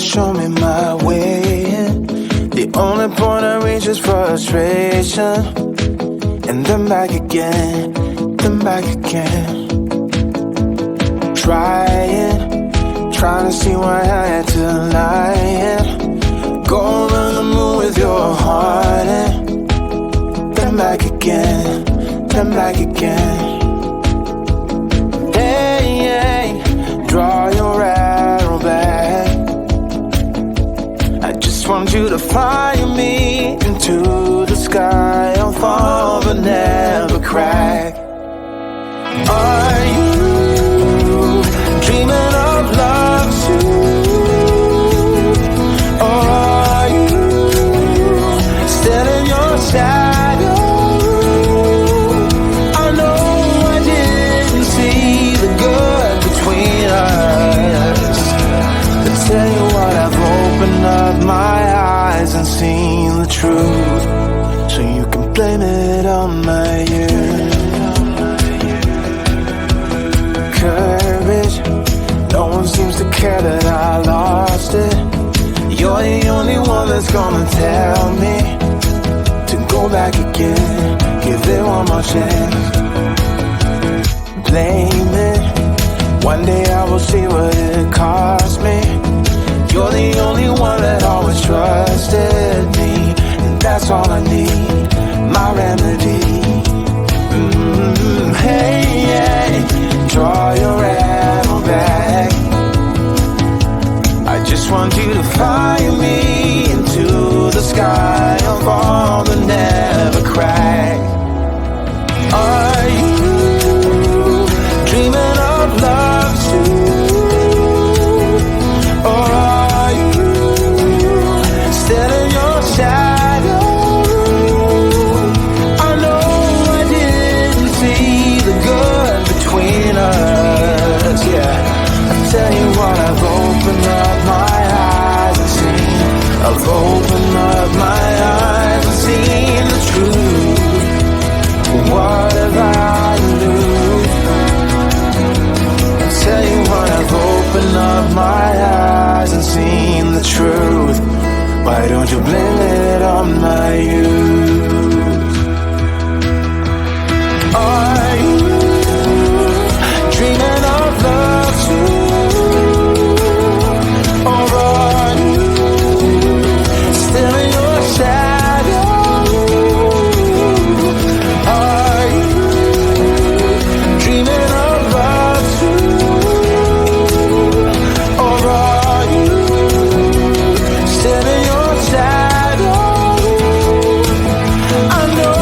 show me my way. The only point I reach is frustration. And then back again, then back again. Trying to see why I had to lie. Go around the moon with your heart and then back again, then back again. Hey, draw your arrow back. I just want you to fly me into the sky. I'll fall but never crack. Are you dreaming of love too? Or are you still in your shadow? I know I didn't see the good between us. But tell you what, I've opened up my eyes and seen the truth. So you can blame it on my youth. Courage, no one seems to care that I lost it. You're the only one that's gonna tell me to go back again, give it one more chance. Blame it, one day I will see what it cost me. You're the only one that always trusted me, and that's all I need, my remedy. Hey, draw your arrow back. I just want you to fly me into the sky of all the never crack. Are you dreaming of love too? Or are you still in your shadow? I know I didn't see the good between us, yeah. I tell you what, I've opened up my eyes and seen. I've opened up my eyes and seen the truth. What have I to lose? I tell you what, I've opened up my eyes and seen the truth. Why don't you blame it on my youth? Are you dreaming of love too? Or are you still in your shadow? Are you dreaming of love too? Or are you still in your shadow? I know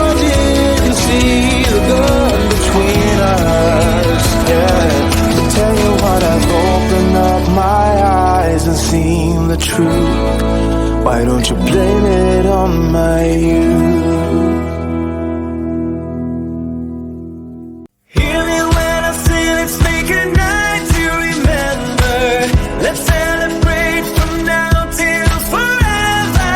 I didn't see the good between us, yeah. To tell you what, I've opened up my eyes and seen the truth. Why don't you blame it on my youth? Hear me when I say let's make a night to remember. Let's celebrate from now till forever.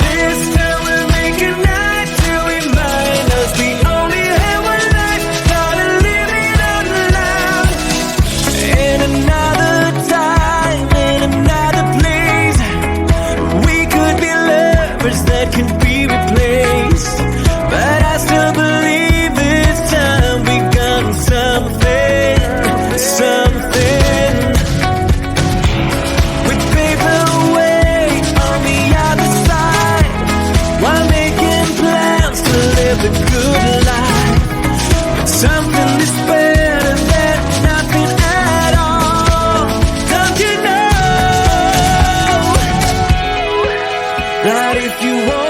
This time we'll make a night to remind us we only have one life, gotta live it out loud. In another time, in another place, we could be lovers that can be replaced. But I still believe this time we got something, something. We pave the way on the other side, while making plans to live a good life. But something is better than nothing at all. Don't you know that if you want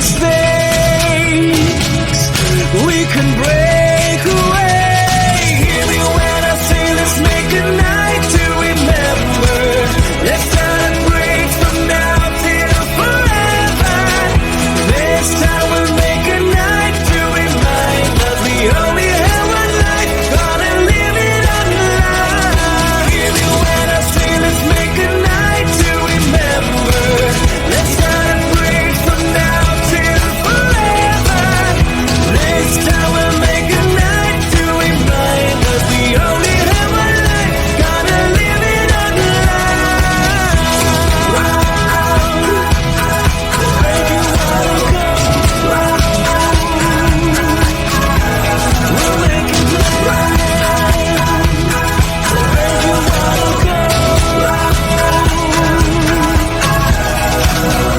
mistakes. We can break away. Hear me when I say let's make a night to remember. Let's celebrate from now till forever. This time we'll make a night to remind us we only have one life, gonna live it on love. Hear me when I say let's make a night to remember. Let's celebrate from now till forever. This time we'll make a night to remind us we only have one life, gonna live it on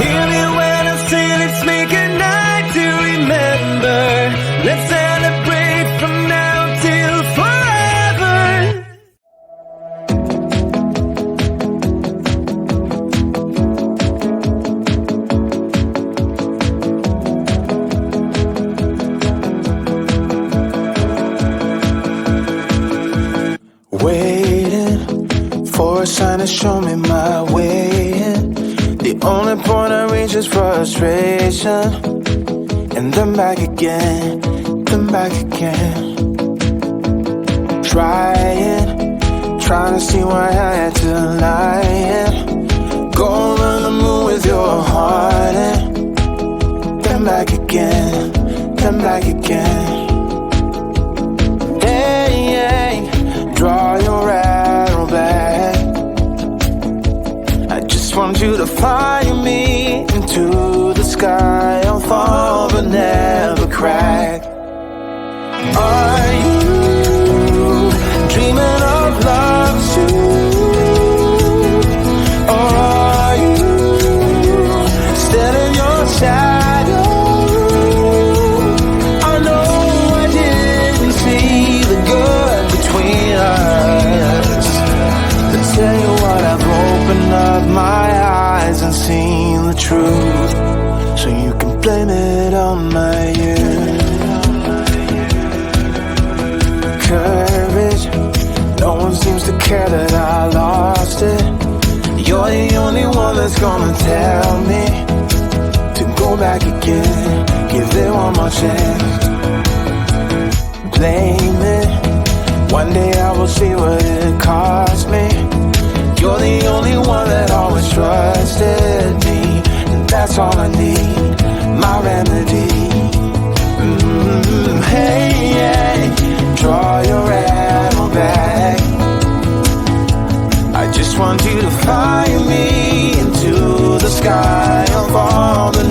Hear me when I say let's make a night to remember. Let's celebrate from now till forever. Waiting for a sign to show me my way in. The only point I reach is frustration. And then back again, then back again. Trying to see why I had to lie in. Go on the moon with your heart in. Then back again, then back again. Hey, draw your arrow back. I just want you to fly me into the sky. I'll fall but never crack. Are you dreaming of love too? Or are you still in your shadow? I know I didn't see the good between us, but tell you what, I've opened up my eyes and seen the truth. So you can blame it on my youth. Courage, no one seems to care that I lost it. You're the only one that's gonna tell me to go back again, give it one more chance. Blame it, one day I will see what it cost me. You're the only one that always trusted me, and that's all I need, my remedy. Hey, draw your arrow back. I just want you to fly me into the sky of all the